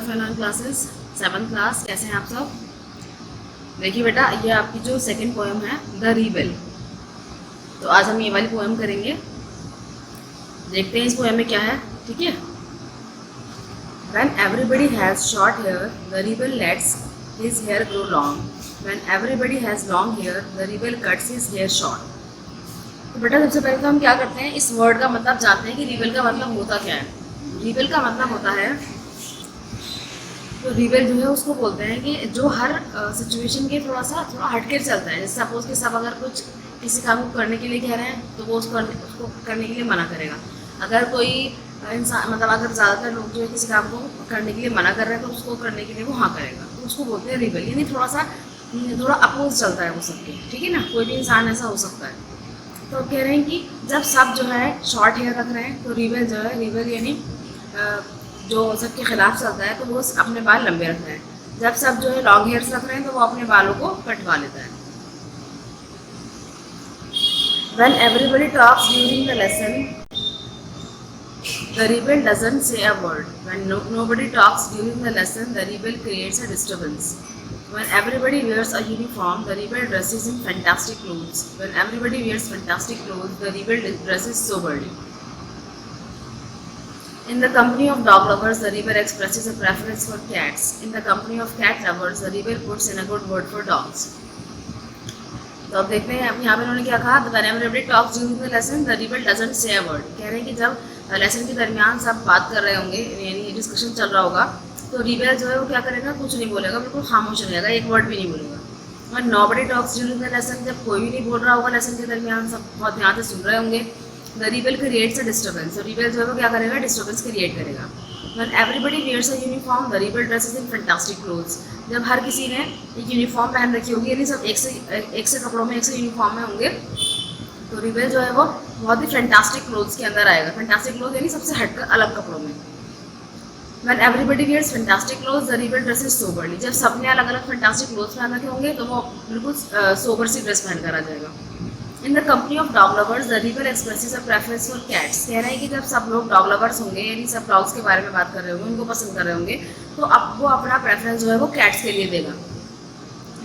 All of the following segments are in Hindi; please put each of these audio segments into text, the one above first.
Of online classes 7th class. कैसे हैं आप सब? देखिए बेटा, ये आपकी जो सेकंड पोएम है द रीबेल। तो आज हम ये वाली पोएम करेंगे। देखते हैं इस पोएम में क्या है। ठीक है। When everybody has short hair, the rebel lets his hair grow long. When everybody has long hair, the rebel cuts his hair short. तो बेटा सबसे पहले तो हम क्या करते हैं, इस वर्ड का मतलब जानते हैं कि रीबेल का मतलब होता क्या है। रीबेल का मतलब होता है, तो रीबेल जो है उसको बोलते हैं कि जो हर सिचुएशन के थोड़ा हटके चलता है। जैसे सपोज कि सब अगर कुछ किसी काम को करने के लिए कह रहे हैं तो वो उसको करने के लिए मना करेगा। अगर कोई इंसान मतलब अगर ज़्यादातर लोग जो है किसी काम को करने के लिए मना कर रहे हैं तो उसको करने के लिए वो हाँ करेगा, तो उसको बोलते हैं रीबेल। यानी थोड़ा अपोज चलता है वो सबके। ठीक है ना, कोई भी इंसान ऐसा हो सकता है। तो कह रहे हैं कि जब सब जो है शॉर्ट हेयर रख रहे हैं तो रीबेल जो है, रीबेल यानी जो सबके खिलाफ चलता है, तो वो अपने बाल लंबे रख रहे हैं। जब सब जो है लॉन्ग हेयर्स रख रहे हैं तो वो अपने बालों को कटवा लेता है। When everybody talks during the lesson, the rebel doesn't say a word. When nobody talks during the lesson, the rebel creates a disturbance. When everybody wears a uniform, the rebel dresses in fantastic clothes. When everybody wears fantastic clothes, the rebel dresses soberly. In the company of dog lovers, the rebel expresses a preference for cats. In the company of cat lovers, the rebel puts in a good word for dogs. तो अब देखते हैं यहाँ पे उन्होंने क्या कहा। When everybody talks during the lesson, the rebel doesn't say a word. कह रहे हैं कि जब लेसन के दरमियान सब बात कर रहे होंगे, यानी डिस्कशन चल रहा होगा, तो रिबेल जो है वो क्या करेगा, कुछ नहीं बोलेगा, बिल्कुल खामोश रहेगा, एक वर्ड भी नहीं बोलेगा। When nobody talks during the lesson, जब कोई भी नहीं बोल रहा होगा लेसन के दरमियान, सब बहुत ध्यान से सुन रहे होंगे, the rebel creates a disturbance. तो रिबेल जो है वो क्या करेगा, डिस्टर्बेंस क्रिएट करेगा। When everybody wears a uniform, the rebel dresses in fantastic clothes. जब हर किसी ने एक यूनिफॉर्म पहन रखी होगी, यानी सब एक से कपड़ों में, एक से यूनिफॉर्म में होंगे, तो रिबेल जो है वो बहुत ही फैंटास्टिक क्लोथ्स के अंदर आएगा। फैंटास्टिक क्लोथ यानी सबसे हटकर अलग कपड़ों में। When everybody wears fantastic clothes, the rebel dresses soberly. जब सबने अलग अलग फैंटास्टिक क्लोथ्स पहन रखे होंगे तो वो बिल्कुल सोबर सी ड्रेस पहन कर आ जाएगा। In the company of dog lovers, the rebel expresses a preference for cats. कह रहे हैं कि जब सब लोग डॉग लवर्स होंगे, यानी सब डॉग्स के बारे में बात कर रहे होंगे, उनको पसंद कर रहे होंगे, तो अब वो अपना प्रेफरेंस जो है वो कैट्स के लिए देगा।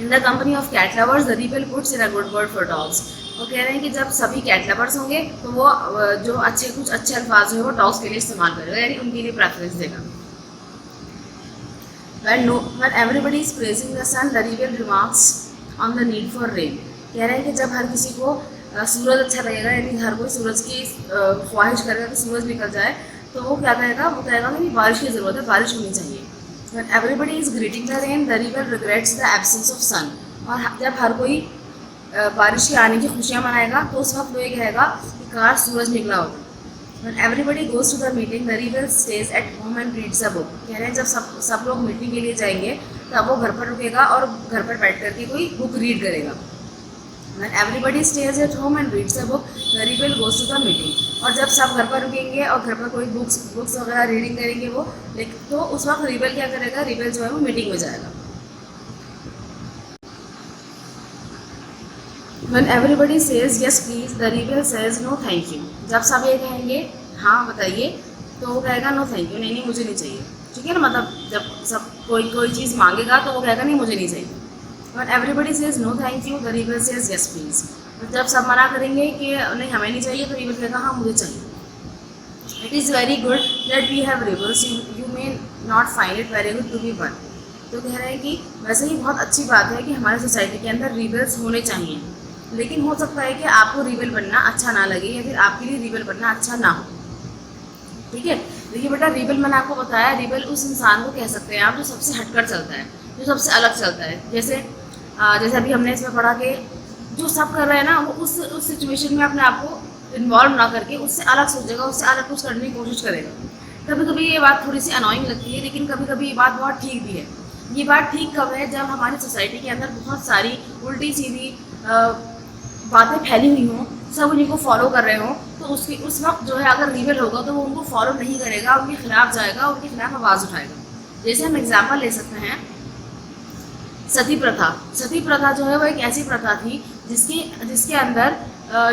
In the company of cat lovers, the rebel puts in a good word for dogs. वो कह रहे हैं कि जब सभी कैट लवर्स होंगे तो वो जो कुछ अच्छे अल्फाज जो है वो डॉग्स के लिए इस्तेमाल करेगा, यानी उनके लिए प्रेफरेंस देगा। When everybody is praising the sun, the rebel remarks on the need for rain. कह रहे हैं कि जब हर किसी को सूरज अच्छा लगेगा, यानी हर कोई सूरज की ख्वाहिश करेगा कि सूरज निकल जाए, तो वो क्या कहेगा, वो कहेगा कि बारिश की ज़रूरत है, बारिश होनी चाहिए। When everybody is greeting the rain, the rebel regrets the absence of sun. और जब हर कोई बारिश के आने की खुशियाँ मनाएगा तो उस वक्त वो ये कहेगा कि काश सूरज निकला होता। When everybody goes to the meeting, the rebel stays at home and reads a book. कह रहे हैं जब सब लोग मीटिंग के लिए जाएंगे तब वो घर पर रुकेगा और घर पर बैठ करके कोई बुक रीड करेगा। When everybody stays at home and reads a book, the rebel goes to the meeting. और जब सब घर पर रुकेंगे और घर पर कोई बुक्स वगैरह रीडिंग करेंगे वो, तो उस वक्त रिबेल क्या करेगा, रिबेल जो है वो मीटिंग में जाएगा। When everybody says yes please, the rebel says no thank you. जब सब ये कहेंगे हाँ बताइए, तो वो कहेगा नो थैंक यू, नहीं मुझे नहीं चाहिए। ठीक है ना, मतलब जब सब कोई चीज़ मांगेगा तो वो कहेगा नहीं मुझे नहीं चाहिए। When everybody says no thank you, the rebel says yes please. जब सब मना करेंगे कि नहीं हमें नहीं चाहिए, तो रिबेल कहेगा हाँ मुझे चाहिए। It is very good that we have rebels. You may not find it very good to be one. तो कह रहे हैं कि वैसे ही बहुत अच्छी बात है कि हमारे सोसाइटी के अंदर रिबेल्स होने चाहिए, लेकिन हो सकता है कि आपको रिबेल बनना अच्छा ना लगे या फिर आपके लिए रिबेल बनना अच्छा ना हो। ठीक है, देखिए बेटा, रिबेल मैंने आपको बताया, रिबेल उस इंसान को कह सकते हैं आप जो सबसे हटकर चलता है, जो सबसे अलग चलता है। जैसे अभी हमने इसमें पढ़ा कि जो सब कर रहे हैं ना, वो उस सिचुएशन में अपने आप को इन्वॉल्व ना करके उससे अलग सोचेगा, उससे अलग कुछ करने की कोशिश करेगा। कभी कभी ये बात थोड़ी सी अनोइंग लगती है, लेकिन कभी कभी ये बात बहुत ठीक भी है। ये बात ठीक कब है, जब हमारी सोसाइटी के अंदर बहुत सारी उल्टी सीधी बातें फैली हुई हों, सब उन्हीं को फॉलो कर रहे हों, तो उस वक्त जो है अगर रिबेल होगा तो वो उनको फॉलो नहीं करेगा, उनके खिलाफ जाएगा, उनके खिलाफ आवाज़ उठाएगा। जैसे हम एग्जाम्पल ले सकते हैं सती प्रथा। सती प्रथा जो है वो एक ऐसी प्रथा थी जिसके अंदर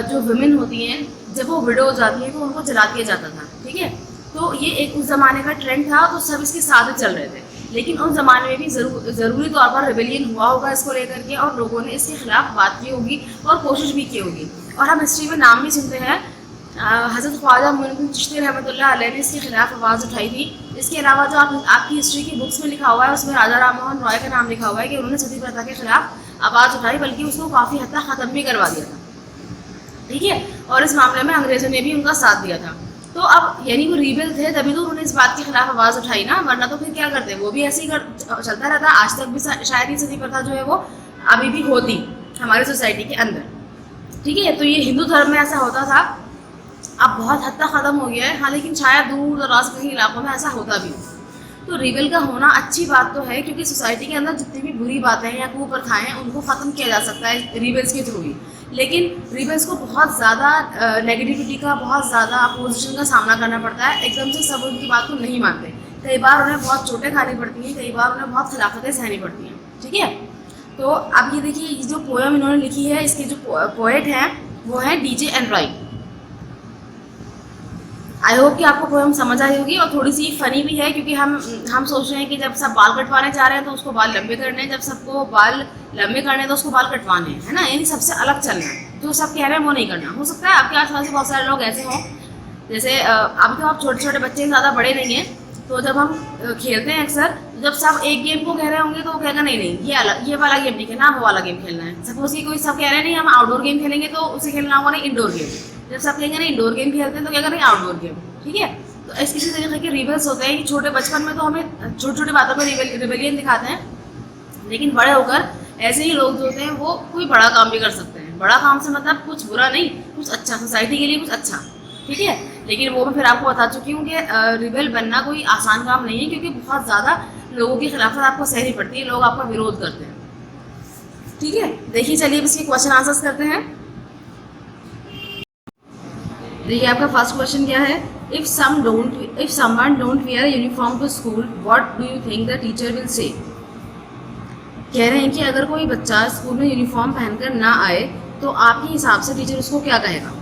जो वुमेन होती हैं, जब वो विडो हो जाती हैं तो उनको जला दिया जाता था। ठीक है, तो ये एक उस ज़माने का ट्रेंड था, तो सब इसके साथ चल रहे थे। लेकिन उस ज़माने में भी ज़रूरी तौर पर रिबेलियन हुआ होगा इसको लेकर के, और लोगों ने इसके खिलाफ बात की होगी और कोशिश भी की होगी। और हम हिस्ट्री में नाम भी सुनते हैं, हज़रत ख्वाजा मोइनुद्दीन चिश्ती रहमतुल्लाह अलैह ने इसके खिलाफ आवाज़ उठाई थी। इसके अलावा जो आपकी हिस्ट्री की बुक्स में लिखा हुआ है उसमें राजा राम मोहन रॉय का नाम लिखा हुआ है कि उन्होंने सती प्रथा के खिलाफ आवाज़ उठाई, बल्कि उसको काफ़ी हद तक ख़त्म भी करवा दिया था, ठीक है। और इस मामले में अंग्रेज़ों ने भी उनका साथ दिया था। तो अब यानी वो रीबेल थे तभी तो उन्होंने इस बात के खिलाफ आवाज़ उठाई ना, वरना तो फिर क्या करते, वो भी ऐसे ही चलता रहता। आज तक भी शायद ये सती प्रथा जो है वो अभी भी होती हमारी सोसाइटी के अंदर, ठीक है। तो ये हिंदू धर्म में ऐसा होता था, अब बहुत हद तक ख़त्म हो गया है, हाँ, लेकिन शायद दूर दराज के इलाकों में ऐसा होता भी हो। तो रिबेल का होना अच्छी बात तो है, क्योंकि सोसाइटी के अंदर जितनी भी बुरी बातें हैं या कुप्रथाएं हैं उनको ख़त्म किया जा सकता है रिबेल्स के थ्रू ही। लेकिन रिबेल्स को बहुत ज़्यादा नेगेटिविटी का, बहुत ज़्यादा अपोजिशन का सामना करना पड़ता है। एकदम से सब उनकी बात को नहीं मानते, कई बार उन्हें बहुत चोटें खानी पड़ती हैं, कई बार उन्हें बहुत खिलाफतें सहनी पड़ती हैं, ठीक है। तो अब ये देखिए, ये जो पोएम इन्होंने लिखी है, इसके जो पोएट हैं वो हैं DJ एनराइट। आई होप कि आपको पोएम समझ आई होगी, और थोड़ी सी फनी भी है, क्योंकि हम सोच रहे हैं कि जब सब बाल कटवाने जा रहे हैं तो उसको बाल लंबे करने हैं, जब सबको बाल लंबे करने हैं तो उसको बाल कटवाने हैं, है ना, यानी सबसे अलग चलना है। जो सब कह रहे हैं वो नहीं करना। हो सकता है आपके आसपास बहुत सारे लोग ऐसे हों, जैसे अभी तो आप छोटे छोटे बच्चे ज़्यादा बड़े नहीं हैं, तो जब हम खेलते हैं अक्सर, जब सब एक गेम को कह रहे होंगे तो वो कहेगा नहीं नहीं ये वाला गेम नहीं खेलना, वो वाला गेम खेलना है। सपोज कि कोई सब कह रहे हैं नहीं हम आउटडोर गेम खेलेंगे, तो उसे खेलना होगा नहीं इंडोर गेम। जब सब कहेंगे नहीं इंडोर गेम खेलते हैं तो क्या करें आउटडोर गेम, ठीक है। तो इसी तरीके के रिबेल्स होते हैं कि छोटे बचपन में तो हमें छोटी छोटी बातों में रिबेलियन दिखाते हैं, लेकिन बड़े होकर ऐसे ही लोग जो होते हैं वो कोई बड़ा काम भी कर सकते हैं। बड़ा काम से मतलब कुछ बुरा नहीं, कुछ अच्छा, सोसाइटी के लिए कुछ अच्छा, ठीक है। लेकिन वो मैं फिर आपको बता चुकी हूँ कि रिबेल बनना कोई आसान काम नहीं है, क्योंकि बहुत ज़्यादा लोगों की खिलाफत आपको सहनी पड़ती है, लोग आपका विरोध करते हैं, ठीक है। देखिए चलिए अब इसके क्वेश्चन आंसर्स करते हैं। देखिए आपका फर्स्ट क्वेश्चन क्या है, if someone don't wear uniform to school what do you think the teacher will say. कह रहे हैं कि अगर कोई बच्चा स्कूल में यूनिफॉर्म पहनकर ना आए तो आपके हिसाब से टीचर उसको क्या कहेगा।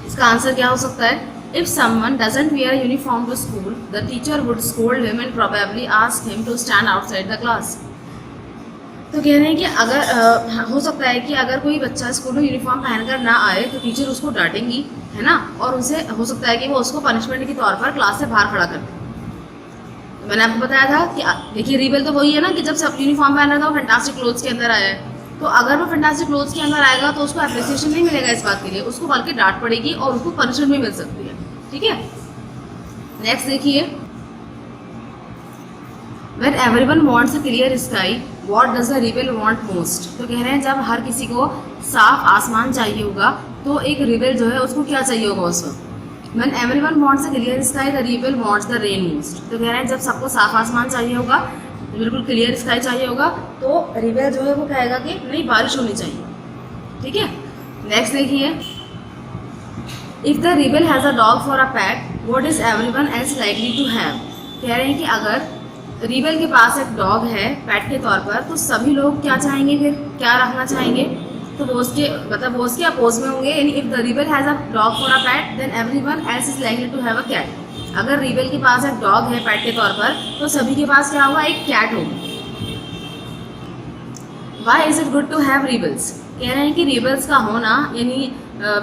इसका आंसर क्या हो सकता है, if someone doesn't wear uniform to school the teacher would scold him and probably ask him to stand outside the class. तो कह रहे हैं कि अगर हो सकता है कि अगर कोई बच्चा स्कूल में यूनिफॉर्म पहनकर ना आए तो टीचर उसको डांटेंगी, है ना, और उनसे हो सकता है कि वो उसको पनिशमेंट के तौर पर क्लास से बाहर खड़ा कर दें। तो मैंने आपको बताया था कि देखिए रिबेल तो वही है ना कि जब सब यूनिफॉर्म पहन रहा था वो फैंटास्टिक क्लोथ्स के अंदर आया है, तो अगर वो फैंटास्टिक क्लोथ्स के अंदर आएगा तो उसको एप्रिसिएशन नहीं मिलेगा इस बात के लिए, उसको बल्कि डांट पड़ेगी और उसको पनिशमेंट भी मिल सकती है, ठीक है। नेक्स्ट देखिए, When everyone wants a clear sky, what does the rebel want most? तो कह रहे हैं जब हर किसी को साफ आसमान चाहिए होगा तो एक रिबेल जो है उसको क्या चाहिए होगा उस वक्त। When everyone wants a clear sky, the rebel wants the rain most. तो कह रहे हैं जब सबको साफ आसमान चाहिए होगा, बिल्कुल क्लियर स्काई चाहिए होगा, तो रिबेल जो है वो कहेगा कि नहीं बारिश होनी चाहिए, ठीक है। नेक्स्ट देखिए, If the rebel has a dog for a pet, what is everyone else likely to have? कह रहे हैं कि अगर रिबेल के पास एक डॉग है पेट के तौर पर, तो सभी लोग क्या चाहेंगे, फिर क्या रखना चाहेंगे, तो वो उसके अपोज में होंगे। यानी if the rebel has a dog for a pet then everyone else is likely to have a cat. अगर रिबेल के पास एक डॉग है पेट के तौर पर तो सभी के पास क्या होगा, एक कैट होगा। Why is it good to have rebels. कह रहे हैं कि रिबेल्स का होना यानी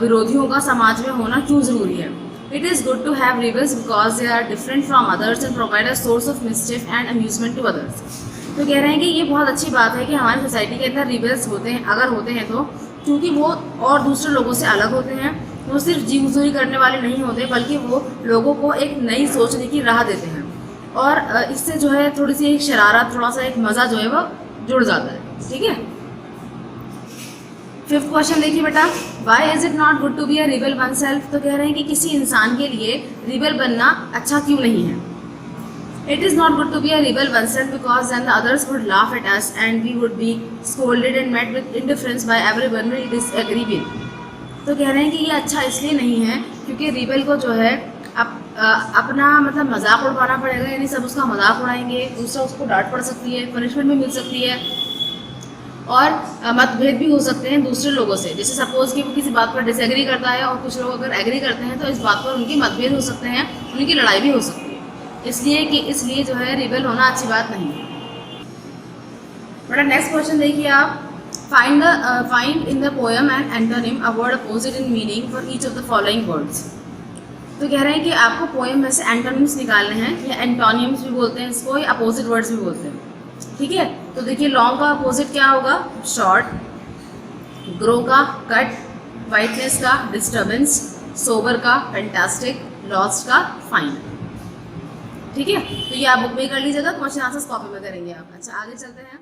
विरोधियों का समाज में होना क्यों ज़रूरी है। It is good to have rebels because they are different from others and provide a source of mischief and amusement to others. तो कह रहे हैं कि ये बहुत अच्छी बात है कि हमारी सोसाइटी के अंदर रिबेल्स होते हैं, अगर होते हैं तो, क्योंकि वो और दूसरे लोगों से अलग होते हैं। वो सिर्फ जी गुजरी करने वाले नहीं होते, बल्कि वो लोगों को एक नई सोचने की राह देते हैं, और इससे जो है थोड़ी सी एक शरारत, थोड़ा सा एक मज़ा जो है वो जुड़ जाता है, ठीक है। फिफ्थ क्वेश्चन देखिए बेटा, why is it not good to be a rebel oneself. तो कह रहे हैं कि किसी इंसान के लिए रिबेल बनना अच्छा क्यों नहीं है। It is not good to be a rebel oneself because then the others would laugh at us and we would be scolded and met with indifference by everyone we disagree with. तो कह रहे हैं कि ये अच्छा इसलिए नहीं है क्योंकि रिबेल को जो है अपना मतलब मजाक उड़वाना पड़ेगा, यानी सब उसका मजाक उड़ाएंगे, दूसरा उसको डांट पड़ सकती है, पनिशमेंट भी मिल सकती है, और मतभेद भी हो सकते हैं दूसरे लोगों से। जैसे सपोज कि वो किसी बात पर डिसएग्री करता है और कुछ लोग अगर एग्री करते हैं तो इस बात पर उनकी मतभेद हो सकते हैं, उनकी लड़ाई भी हो सकती है, इसलिए जो है रिबेल होना अच्छी बात नहीं है। बड़ा नेक्स्ट क्वेश्चन देखिए आप, find in the poem and antonym a word opposite in meaning for each of the following words. तो कह रहे हैं कि आपको पोएम में से एंटोनिम्स निकालने हैं, या एंटोनिम्स भी बोलते हैं इसको, या अपोजिट वर्ड्स भी बोलते हैं। ठीक है, तो देखिए लॉन्ग का अपोजिट क्या होगा, शॉर्ट, ग्रो का कट, वाइटनेस का डिस्टर्बेंस, सोबर का फैंटास्टिक, लॉस्ट का फाइन। ठीक है, तो ये आप बुक में कर लीजिएगा, क्वेश्चन आंसर्स कॉपी में करेंगे आप। अच्छा आगे चलते हैं।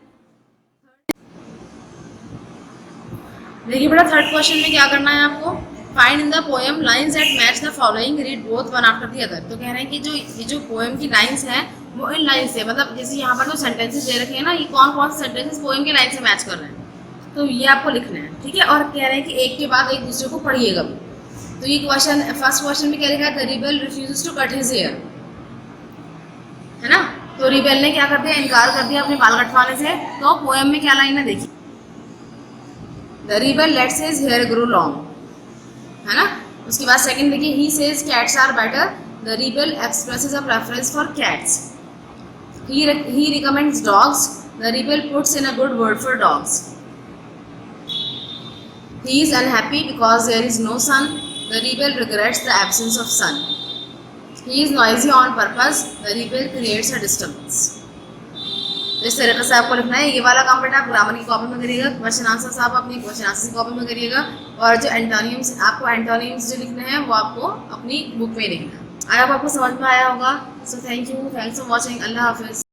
देखिए बेटा थर्ड क्वेश्चन में क्या करना है आपको, find in the poem lines that match the following, read both one after the other. तो कह रहे हैं कि ये जो पोएम की लाइंस हैं वो इन लाइन से, मतलब जैसे यहाँ पर जो सेंटेंसेस दे रखे हैं ना, ये कौन कौन से सेंटेंसेस पोएम के लाइन से मैच कर रहे हैं, तो ये आपको लिखना है। ठीक है, और कह रहे हैं कि एक के बाद एक दूसरे को पढ़िएगा भी। तो ये क्वेश्चन, फर्स्ट क्वेश्चन में क्या लिखा है, the rebel refuses to cut his hair, है ना। तो रिबेल ने क्या कर दिया, इनकार कर दिया अपने बाल कटवाने से। तो पोएम में क्या लाइन है देखिए, the rebel lets his hair grow long, है ना। उसके बाद सेकंड देखिए, he says cats are better, the rebel expresses a preference for cats. He recommends dogs, the rebel puts in a good word for dogs. He is unhappy because there is no sun, the rebel regrets the absence of sun. He is noisy on purpose, the rebel creates a disturbance. तो इस तरीके से आपको लिखना है। ये वाला काम बेटा आप ग्रामर की कॉपी में करिएगा, क्वेश्चन आंसर्स आप अपनी क्वेश्चन आंसर की कॉपी में करिएगा, और जो एंटोनिम्स आपको एंटोनिम्स जो लिखने हैं वो आपको अपनी बुक में लिखना है। आई होप आपको समझ में आया होगा। So thank you, thanks for watching, Allah हाफिज़।